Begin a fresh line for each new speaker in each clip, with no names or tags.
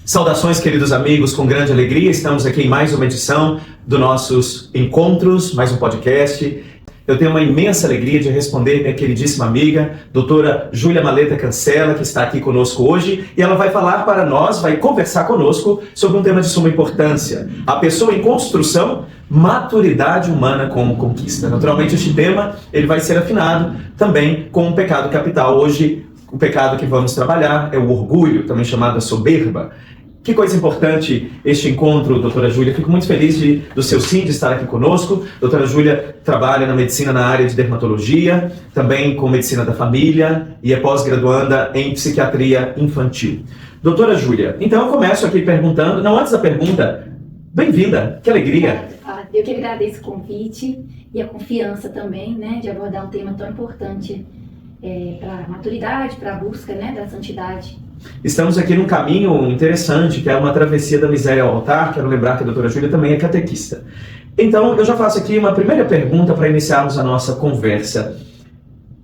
Saudações, queridos amigos, com grande alegria, estamos aqui em mais uma edição dos nossos encontros, mais um podcast. Eu tenho uma imensa alegria de responder minha queridíssima amiga, doutora Júlia Maleta Cancela, que está aqui conosco hoje, e ela vai falar para nós, vai conversar conosco sobre um tema de suma importância: a pessoa em construção, maturidade humana como conquista. Naturalmente, este tema ele vai ser afinado também com um pecado capital. Hoje, o pecado que vamos trabalhar é o orgulho, também chamado a soberba. Que coisa importante este encontro, doutora Júlia. Fico muito feliz do seu sim de estar aqui conosco. Doutora Júlia trabalha na medicina na área de dermatologia, também com medicina da família e é pós-graduanda em psiquiatria infantil. Doutora Júlia, então eu começo aqui perguntando, não, antes da pergunta, bem-vinda, que alegria.
Eu que agradeço o convite e a confiança também, né, de abordar um tema tão importante para a maturidade, para a busca, né, da santidade.
Estamos aqui num caminho interessante, que é uma travessia da miséria ao altar. Quero lembrar que a doutora Júlia também é catequista. Então, eu já faço aqui uma primeira pergunta para iniciarmos a nossa conversa.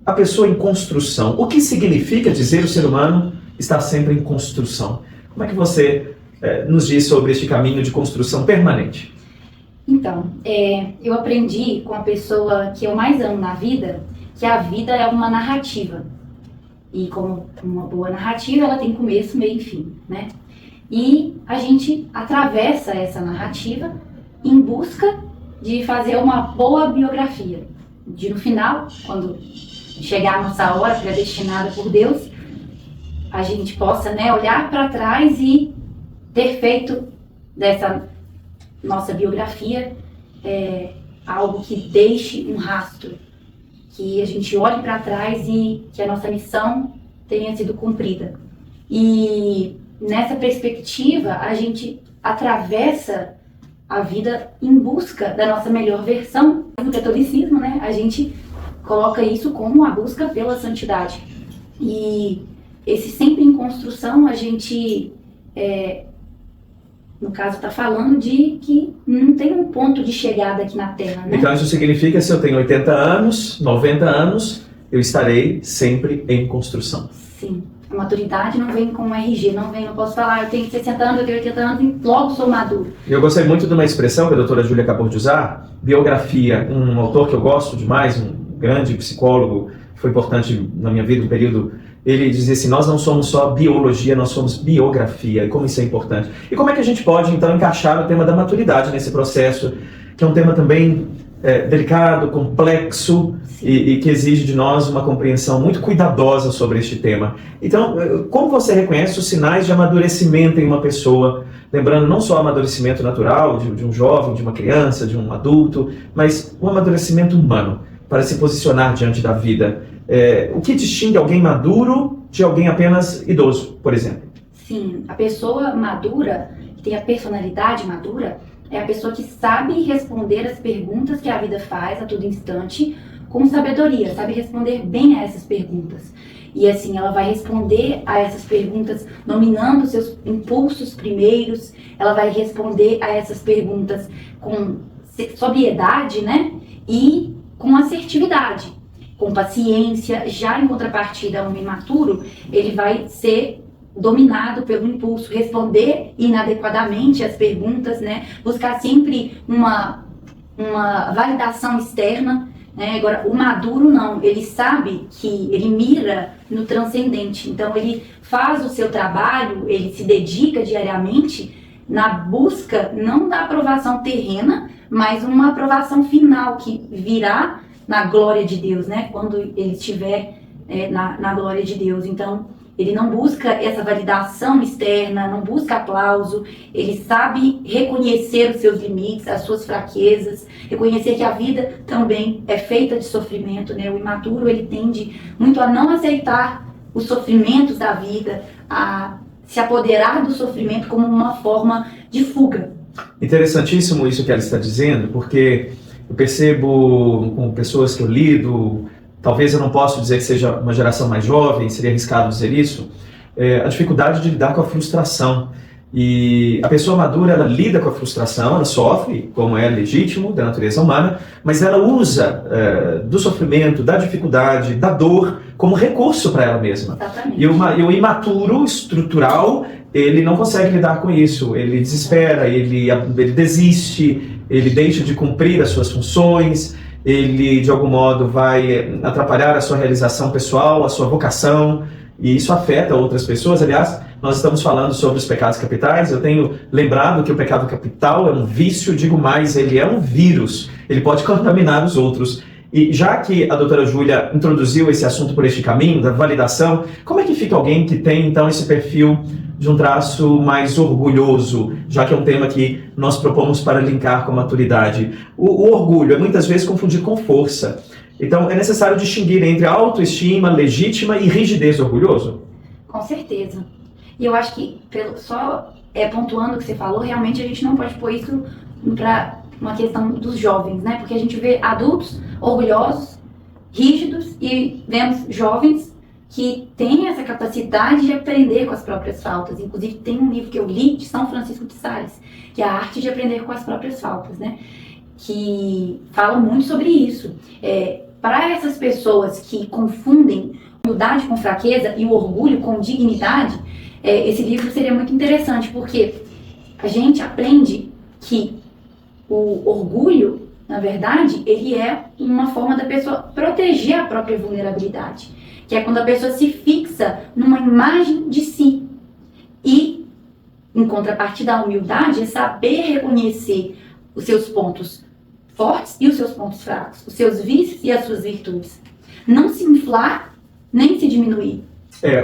A pessoa em construção. O que significa dizer o ser humano está sempre em construção? Como é que você nos diz sobre este caminho de construção permanente?
Então, eu aprendi com a pessoa que eu mais amo na vida, que a vida é uma narrativa. E como uma boa narrativa, ela tem começo, meio e fim, né? E a gente atravessa essa narrativa em busca de fazer uma boa biografia. De no final, quando chegar a nossa hora predestinada por Deus, a gente possa, né, olhar para trás e ter feito dessa nossa biografia algo que deixe um rastro. Que a gente olhe para trás e que a nossa missão tenha sido cumprida. E nessa perspectiva, a gente atravessa a vida em busca da nossa melhor versão. No catolicismo, né, a gente coloca isso como a busca pela santidade. E esse sempre em construção, a gente, no caso, está falando de que não tem um ponto de chegada aqui na Terra, né?
Então isso significa que se eu tenho 80 anos, 90 anos, eu estarei sempre em construção.
Sim. A maturidade não vem com um RG, não posso falar, eu tenho 60 anos, eu tenho 80 anos e logo sou maduro. Eu
gostei muito de uma expressão que a doutora Júlia acabou de usar, biografia. Um autor que eu gosto demais, um grande psicólogo, que foi importante na minha vida, um período. Ele dizia assim: nós não somos só biologia, nós somos biografia. E como isso é importante. E como é que a gente pode, então, encaixar o tema da maturidade nesse processo, que é um tema também delicado, complexo e que exige de nós uma compreensão muito cuidadosa sobre este tema. Então, como você reconhece os sinais de amadurecimento em uma pessoa? Lembrando, não só o amadurecimento natural de um jovem, de uma criança, de um adulto, mas o amadurecimento humano, para se posicionar diante da vida. O que distingue alguém maduro de alguém apenas idoso, por exemplo?
Sim, a pessoa madura, que tem a personalidade madura, é a pessoa que sabe responder as perguntas que a vida faz a todo instante com sabedoria, sabe responder bem a essas perguntas. E assim, ela vai responder a essas perguntas dominando seus impulsos primeiros, ela vai responder a essas perguntas com sobriedade, né? E com assertividade, com paciência. Já em contrapartida, um imaturo, ele vai ser dominado pelo impulso, responder inadequadamente as perguntas, né? Buscar sempre uma validação externa, né? Agora, o maduro não, ele sabe que ele mira no transcendente, então ele faz o seu trabalho, ele se dedica diariamente na busca não da aprovação terrena, mas uma aprovação final que virá na glória de Deus, né? Quando ele estiver na glória de Deus. Então, ele não busca essa validação externa, não busca aplauso, ele sabe reconhecer os seus limites, as suas fraquezas, reconhecer que a vida também é feita de sofrimento, né? O imaturo, ele tende muito a não aceitar os sofrimentos da vida, a se apoderar do sofrimento como uma forma de fuga.
Interessantíssimo isso que ela está dizendo, porque eu percebo com pessoas que eu lido, talvez eu não possa dizer que seja uma geração mais jovem, seria arriscado dizer isso, a dificuldade de lidar com a frustração. E a pessoa madura, ela lida com a frustração, ela sofre, como é legítimo, da natureza humana, mas ela usa do sofrimento, da dificuldade, da dor, como recurso para ela mesma.
Exatamente.
E o imaturo, estrutural, ele não consegue lidar com isso, ele desespera, ele desiste, ele deixa de cumprir as suas funções, ele de algum modo vai atrapalhar a sua realização pessoal, a sua vocação, e isso afeta outras pessoas. Aliás, nós estamos falando sobre os pecados capitais. Eu tenho lembrado que o pecado capital é um vício, digo mais, ele é um vírus, ele pode contaminar os outros. E já que a doutora Júlia introduziu esse assunto por este caminho, da validação, como é que fica alguém que tem então esse perfil de um traço mais orgulhoso, já que é um tema que nós propomos para linkar com a maturidade? O orgulho é muitas vezes confundido com força. Então, é necessário distinguir entre autoestima legítima e rigidez do orgulhoso?
Com certeza. E eu acho que, só pontuando o que você falou, realmente a gente não pode pôr isso para uma questão dos jovens, né? Porque a gente vê adultos orgulhosos, rígidos, e vemos jovens que têm essa capacidade de aprender com as próprias faltas. Inclusive, tem um livro que eu li de São Francisco de Sales, que é a arte de aprender com as próprias faltas, né? Que fala muito sobre isso. Para essas pessoas que confundem humildade com fraqueza e o orgulho com dignidade, esse livro seria muito interessante, porque a gente aprende que o orgulho, na verdade, ele é uma forma da pessoa proteger a própria vulnerabilidade, que é quando a pessoa se fixa numa imagem de si. E, em contrapartida, a humildade é saber reconhecer os seus pontos fortes e os seus pontos fracos, os seus vícios e as suas virtudes. Não se inflar, nem se diminuir.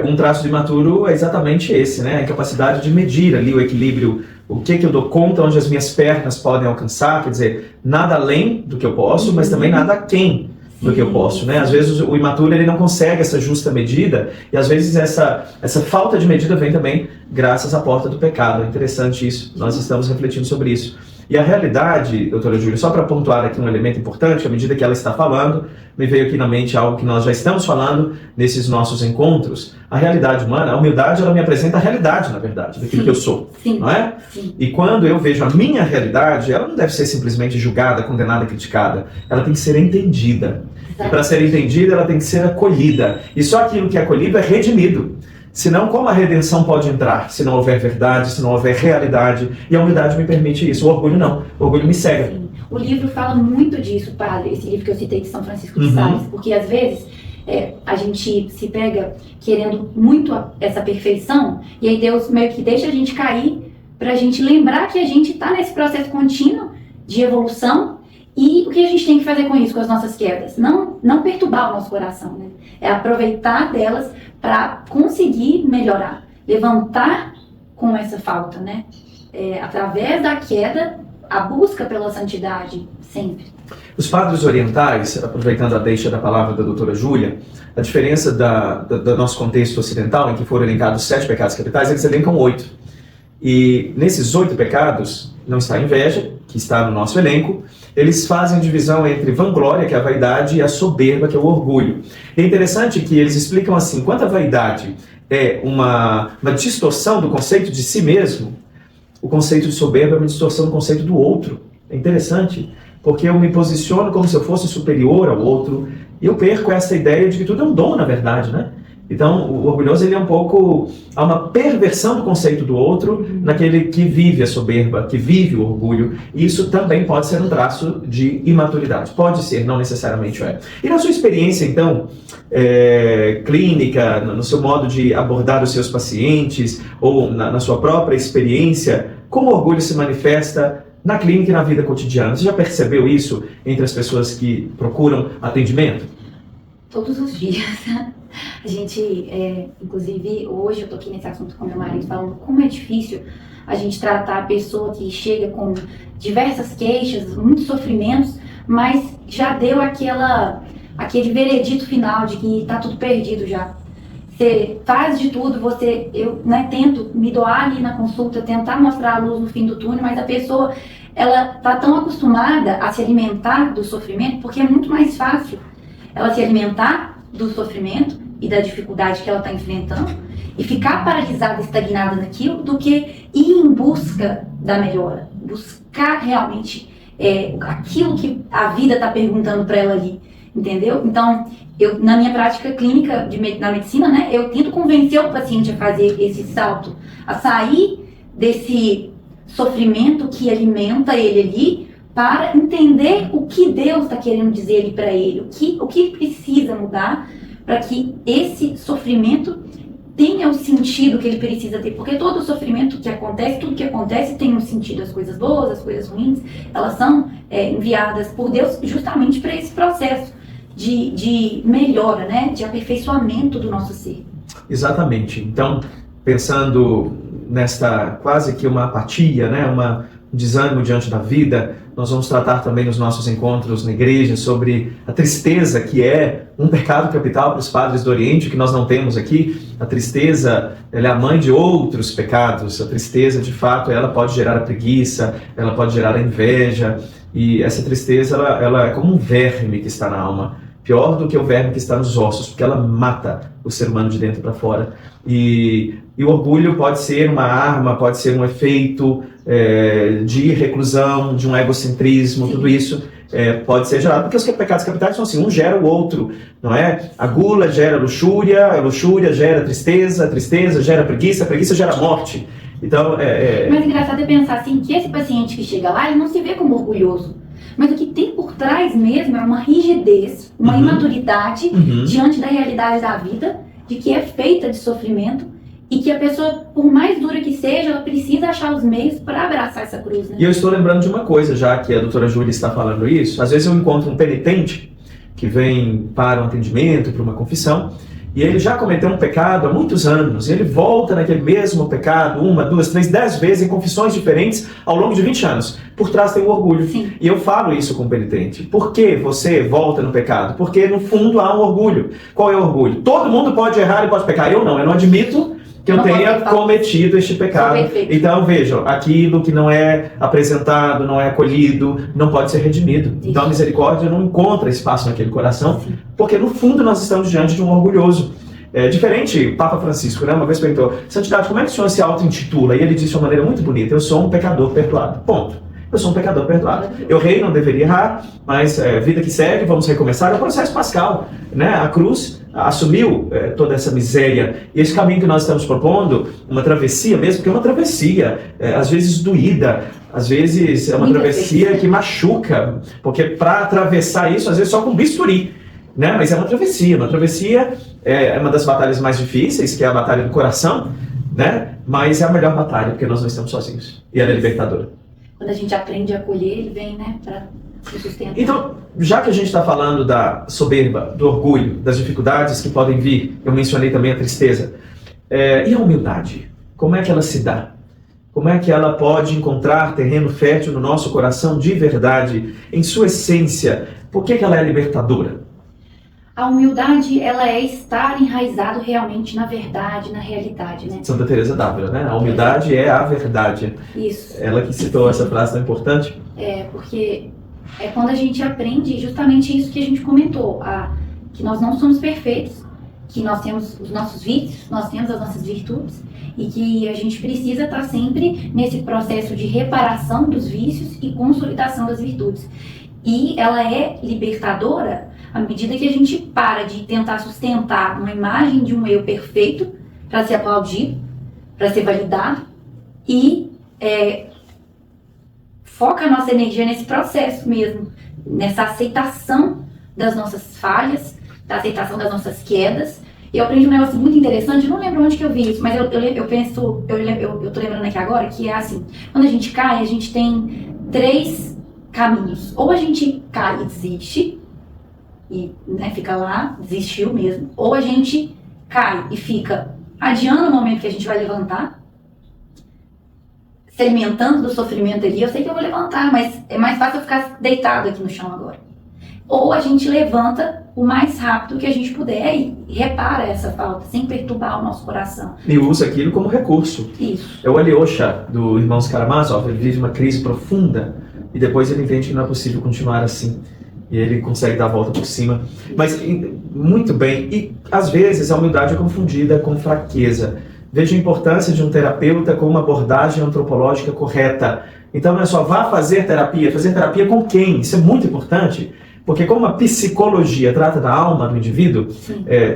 Um traço de maturo é exatamente esse, né? A capacidade de medir ali o equilíbrio, o que eu dou conta, onde as minhas pernas podem alcançar, quer dizer, nada além do que eu posso, mas também nada aquém do que eu posso, né? Às vezes o imaturo ele não consegue essa justa medida, e às vezes essa falta de medida vem também graças à porta do pecado. É interessante isso, nós estamos refletindo sobre isso. E a realidade, doutora Júlia, só para pontuar aqui um elemento importante, à medida que ela está falando, me veio aqui na mente algo que nós já estamos falando nesses nossos encontros. A realidade humana, a humildade, ela me apresenta a realidade, na verdade, daquilo que eu sou, não é?
Sim.
E quando eu vejo a minha realidade, ela não deve ser simplesmente julgada, condenada, criticada. Ela tem que ser entendida. E para ser entendida, ela tem que ser acolhida. E só aquilo que é acolhido é redimido. Senão, como a redenção pode entrar? Se não houver verdade, se não houver realidade. E a humildade me permite isso. O orgulho não. O orgulho me cega.
Sim. O livro fala muito disso, padre. Esse livro que eu citei de São Francisco de Sales. Porque, às vezes, a gente se pega querendo muito essa perfeição. E aí Deus meio que deixa a gente cair para a gente lembrar que a gente está nesse processo contínuo de evolução. E o que a gente tem que fazer com isso, com as nossas quedas? Não perturbar o nosso coração, né? É aproveitar delas para conseguir melhorar, levantar com essa falta, né? Através da queda, a busca pela santidade, sempre.
Os padres orientais, aproveitando a deixa da palavra da doutora Júlia, a diferença do nosso contexto ocidental, em que foram elencados 7 pecados capitais, eles elencam 8. E nesses 8 pecados, não está a inveja, que está no nosso elenco, eles fazem divisão entre vanglória, que é a vaidade, e a soberba, que é o orgulho. É interessante que eles explicam assim, enquanto a vaidade é uma distorção do conceito de si mesmo, o conceito de soberba é uma distorção do conceito do outro. É interessante, porque eu me posiciono como se eu fosse superior ao outro, e eu perco essa ideia de que tudo é um dom, na verdade, né? Então, o orgulhoso, ele é um pouco... Há uma perversão do conceito do outro naquele que vive a soberba, que vive o orgulho. E isso também pode ser um traço de imaturidade. Pode ser, não necessariamente é. E na sua experiência, então, clínica, no seu modo de abordar os seus pacientes, ou na sua própria experiência, como o orgulho se manifesta na clínica e na vida cotidiana? Você já percebeu isso entre as pessoas que procuram atendimento?
Todos os dias. A gente, inclusive, hoje eu tô aqui nesse assunto com meu marido, falando como é difícil a gente tratar a pessoa que chega com diversas queixas, muitos sofrimentos, mas já deu aquele veredito final de que tá tudo perdido já. Você faz de tudo, eu tento me doar ali na consulta, tentar mostrar a luz no fim do túnel, mas a pessoa, ela tá tão acostumada a se alimentar do sofrimento, porque é muito mais fácil ela se alimentar do sofrimento e da dificuldade que ela está enfrentando e ficar paralisada, estagnada naquilo, do que ir em busca da melhora, buscar realmente aquilo que a vida está perguntando para ela ali. entendeu? Então, na minha prática clínica na medicina, né, eu tento convencer o paciente a fazer esse salto, a sair desse sofrimento que alimenta ele ali, para entender o que Deus está querendo dizer ali para ele, o que precisa mudar para que esse sofrimento tenha o sentido que ele precisa ter, porque todo o sofrimento que acontece, tudo que acontece tem um sentido, as coisas boas, as coisas ruins, elas são enviadas por Deus justamente para esse processo de melhora, né, de aperfeiçoamento do nosso ser.
Exatamente. Então, pensando nesta quase que uma apatia, né, um desânimo diante da vida, nós vamos tratar também nos nossos encontros na igreja sobre a tristeza, que é um pecado capital para os padres do Oriente, que nós não temos aqui. A tristeza, ela é a mãe de outros pecados. A tristeza, de fato, ela pode gerar a preguiça, ela pode gerar a inveja, e essa tristeza, ela é como um verme que está na alma. Pior do que o verme que está nos ossos, porque ela mata o ser humano de dentro para fora. E o orgulho pode ser uma arma, pode ser um efeito de reclusão, de um egocentrismo. Sim. Tudo isso pode ser gerado, porque os pecados capitais são assim, um gera o outro, não é? A gula gera luxúria, a luxúria gera tristeza, a tristeza gera preguiça, a preguiça gera morte. Então,
Mas engraçado é pensar assim, que esse paciente que chega lá, ele não se vê como orgulhoso. Mas o que tem por trás mesmo é uma rigidez, uma imaturidade diante da realidade da vida, de que é feita de sofrimento e que a pessoa, por mais dura que seja, ela precisa achar os meios para abraçar essa cruz, né?
E eu estou lembrando de uma coisa, já que a doutora Júlia está falando isso. Às vezes eu encontro um penitente que vem para um atendimento, para uma confissão, e ele já cometeu um pecado há muitos anos, e ele volta naquele mesmo pecado 1, 2, 3, 10 vezes em confissões diferentes ao longo de 20 anos. Por trás tem o orgulho.
Sim.
E eu falo isso com o penitente. Por que você volta no pecado? Porque no fundo há um orgulho. Qual é o orgulho? Todo mundo pode errar e pode pecar. Eu não admito que eu tenha cometido este pecado. Então vejam, aquilo que não é apresentado, não é acolhido, não pode ser redimido. Isso. Então a misericórdia não encontra espaço naquele coração, sim, porque no fundo nós estamos diante de um orgulhoso. Diferente, Papa Francisco, né, uma vez perguntou: Santidade, como é que o senhor se auto-intitula? E ele disse de uma maneira muito bonita: eu sou um pecador perdoado. Ponto. Eu sou um pecador perdoado. Eu errei, não deveria errar, mas vida que segue, vamos recomeçar. É o processo pascal, né? A cruz assumiu toda essa miséria. E esse caminho que nós estamos propondo, uma travessia mesmo, porque é uma travessia, às vezes doída, às vezes é uma travessia que machuca, porque para atravessar isso, às vezes só com bisturi, né? Mas é uma travessia. Uma travessia é uma das batalhas mais difíceis, que é a batalha do coração, né? Mas é a melhor batalha, porque nós não estamos sozinhos. E ela é libertadora.
Quando a gente aprende a acolher, ele vem, né, para se sustentar.
Então, já que a gente está falando da soberba, do orgulho, das dificuldades que podem vir, eu mencionei também a tristeza, e a humildade? Como é que ela se dá? Como é que ela pode encontrar terreno fértil no nosso coração de verdade, em sua essência? Por que ela é libertadora?
A humildade, ela é estar enraizado realmente na verdade, na realidade, né?
Santa Teresa d'Ávila, né? A humildade é a verdade.
Isso.
Ela que citou essa frase tão importante.
Porque é quando a gente aprende justamente isso que a gente comentou, que nós não somos perfeitos, que nós temos os nossos vícios, nós temos as nossas virtudes, e que a gente precisa estar sempre nesse processo de reparação dos vícios e consolidação das virtudes. E ela é libertadora à medida que a gente para de tentar sustentar uma imagem de um eu perfeito para ser aplaudido, para ser validado, e foca a nossa energia nesse processo mesmo, nessa aceitação das nossas falhas, da aceitação das nossas quedas. E eu aprendi um negócio muito interessante, eu não lembro onde que eu vi isso, mas eu tô lembrando aqui agora, que é assim: quando a gente cai, a gente tem 3 caminhos. Ou a gente cai e desiste, e fica lá, desistiu mesmo. Ou a gente cai e fica adiando o momento que a gente vai levantar, se alimentando do sofrimento ali. Eu sei que eu vou levantar, mas é mais fácil eu ficar deitado aqui no chão agora. Ou a gente levanta o mais rápido que a gente puder e repara essa falta, sem perturbar o nosso coração.
E usa aquilo como recurso.
Isso.
É o Alyosha, do Irmãos Karamazov. Ele vive uma crise profunda e depois ele entende que não é possível continuar assim. E ele consegue dar a volta por cima. Mas, muito bem, e às vezes a humildade é confundida com fraqueza. Veja a importância de um terapeuta com uma abordagem antropológica correta. Então não é só vá fazer terapia com quem? Isso é muito importante. Porque como a psicologia trata da alma do indivíduo,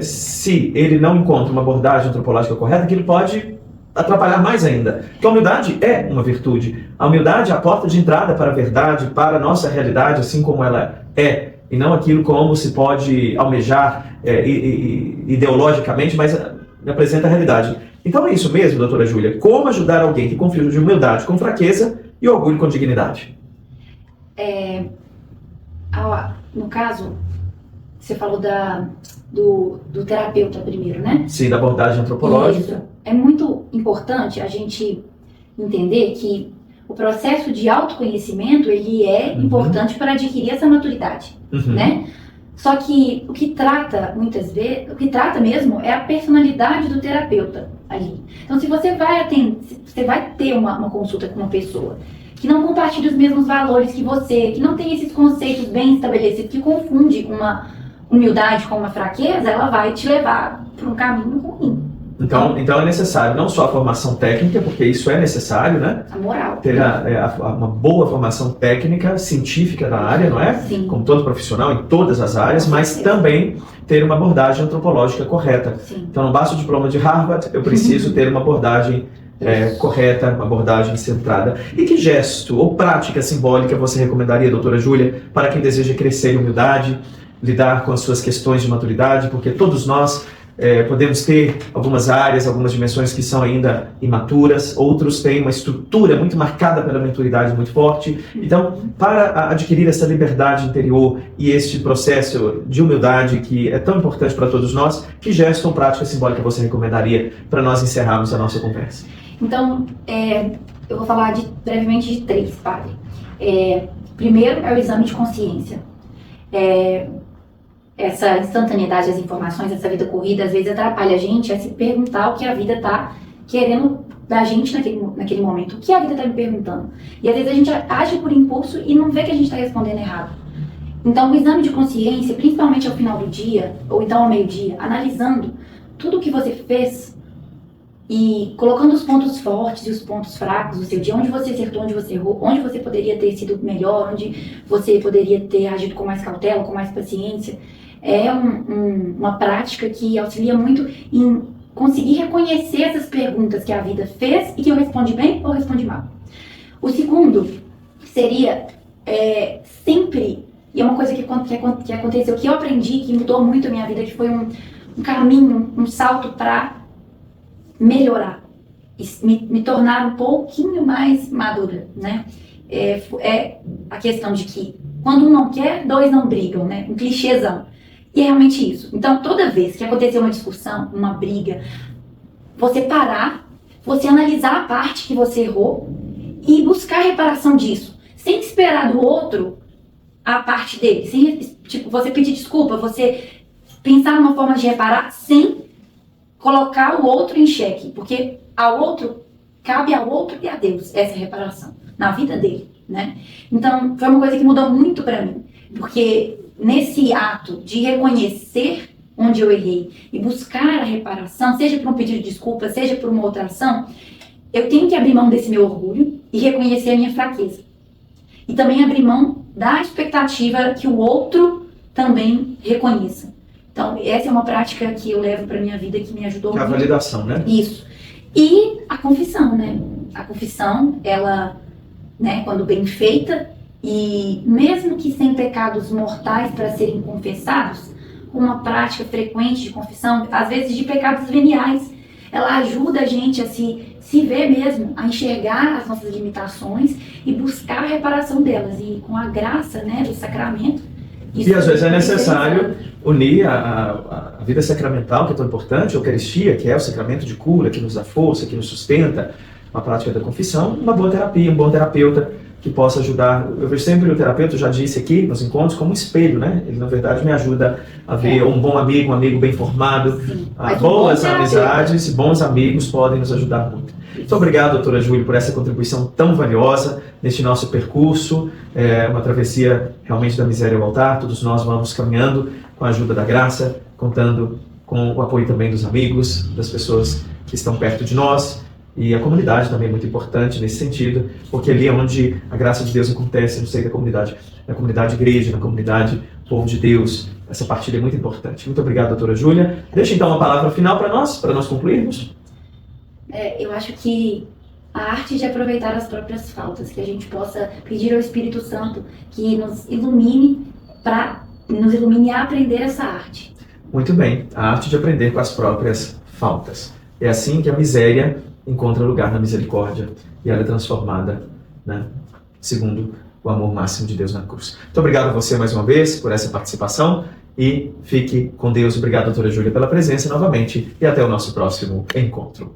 se ele não encontra uma abordagem antropológica correta, que ele pode atrapalhar mais ainda. Porque a humildade é uma virtude. A humildade é a porta de entrada para a verdade, para a nossa realidade, assim como ela é, e não aquilo como se pode almejar ideologicamente, mas me apresenta a realidade. Então é isso mesmo, doutora Júlia. Como ajudar alguém que confia de humildade com fraqueza e orgulho com dignidade?
No caso, você falou do terapeuta primeiro, né?
Sim, da abordagem antropológica.
Isso. É muito importante a gente entender que o processo de autoconhecimento, ele é importante para adquirir essa maturidade, né? Só que o que trata, muitas vezes, o que trata mesmo é a personalidade do terapeuta ali. Então, se você vai ter uma consulta com uma pessoa que não compartilha os mesmos valores que você, que não tem esses conceitos bem estabelecidos, que confunde uma humildade com uma fraqueza, ela vai te levar para um caminho ruim.
Então é necessário não só a formação técnica, porque isso é necessário, né?
A moral.
Ter uma boa formação técnica, científica da área, não é?
Sim.
Como todo profissional em todas as áreas, mas também ter uma abordagem antropológica correta.
Sim.
Então não basta o diploma de Harvard, eu preciso ter uma abordagem correta, uma abordagem centrada. E que gesto ou prática simbólica você recomendaria, doutora Júlia, para quem deseja crescer em humildade, lidar com as suas questões de maturidade, porque todos nós podemos ter algumas áreas, algumas dimensões que são ainda imaturas, outros têm uma estrutura muito marcada pela maturidade muito forte. Então, para adquirir essa liberdade interior e este processo de humildade que é tão importante para todos nós, que gesto ou prática simbólica você recomendaria para nós encerrarmos a nossa conversa?
Então, eu vou falar brevemente de 3, padre. Primeiro é o exame de consciência. Essa instantaneidade das informações, essa vida corrida, às vezes atrapalha a gente a se perguntar o que a vida está querendo da gente naquele momento. O que a vida está me perguntando? E às vezes a gente age por impulso e não vê que a gente está respondendo errado. Então o exame de consciência, principalmente ao final do dia, ou então ao meio-dia, analisando tudo o que você fez e colocando os pontos fortes e os pontos fracos do seu dia, onde você acertou, onde você errou, onde você poderia ter sido melhor, onde você poderia ter agido com mais cautela, com mais paciência. É uma prática que auxilia muito em conseguir reconhecer essas perguntas que a vida fez e que eu respondi bem ou respondi mal. O segundo seria sempre, e é uma coisa que aconteceu, que eu aprendi, que mudou muito a minha vida, que foi um caminho, um salto para melhorar, me tornar um pouquinho mais madura, né? A questão de que quando um não quer, 2 não brigam, né? Um clichêzão. E é realmente isso. Então, toda vez que acontecer uma discussão, uma briga, você parar, você analisar a parte que você errou e buscar a reparação disso, sem esperar do outro a parte dele, sem você pedir desculpa, você pensar numa forma de reparar sem colocar o outro em xeque, porque cabe ao outro e a Deus essa reparação, na vida dele, né? Então, foi uma coisa que mudou muito pra mim, porque nesse ato de reconhecer onde eu errei e buscar a reparação, seja por um pedido de desculpa, seja por uma outra ação, eu tenho que abrir mão desse meu orgulho e reconhecer a minha fraqueza. E também abrir mão da expectativa que o outro também reconheça. Então, essa é uma prática que eu levo para minha vida que me ajudou muito.
A validação, né?
Isso. E a confissão, né? A confissão, ela, né, quando bem feita, e mesmo que sem pecados mortais para serem confessados, uma prática frequente de confissão, às vezes de pecados veniais, ela ajuda a gente a se ver mesmo, a enxergar as nossas limitações e buscar a reparação delas. E com a graça, né, do sacramento.
E às vezes é necessário unir a vida sacramental, que é tão importante, a Eucaristia, que é o sacramento de cura, que nos dá força, que nos sustenta, uma prática da confissão, uma boa terapia, um bom terapeuta que possa ajudar. Eu vejo sempre o terapeuta, já disse aqui nos encontros, como um espelho, né? Ele, na verdade, me ajuda a ver um bom amigo, um amigo bem formado. Boas amizades e bons amigos podem nos ajudar muito. Muito obrigado, doutora Júlia, por essa contribuição tão valiosa neste nosso percurso. É uma travessia realmente da miséria ao altar. Todos nós vamos caminhando com a ajuda da graça, contando com o apoio também dos amigos, das pessoas que estão perto de nós. E a comunidade também é muito importante nesse sentido, porque ali é onde a graça de Deus acontece, no seio da comunidade, na comunidade igreja, na comunidade povo de Deus. Essa partilha é muito importante. Muito obrigado, doutora Júlia. Deixa então uma palavra final para nós concluirmos.
Eu acho que a arte de aproveitar as próprias faltas, que a gente possa pedir ao Espírito Santo que nos ilumine a aprender essa arte.
Muito bem, a arte de aprender com as próprias faltas. É assim que a miséria encontra lugar na misericórdia e ela é transformada, né, segundo o amor máximo de Deus na cruz. Muito obrigado a você mais uma vez por essa participação e fique com Deus. Obrigado, doutora Júlia, pela presença novamente e até o nosso próximo encontro.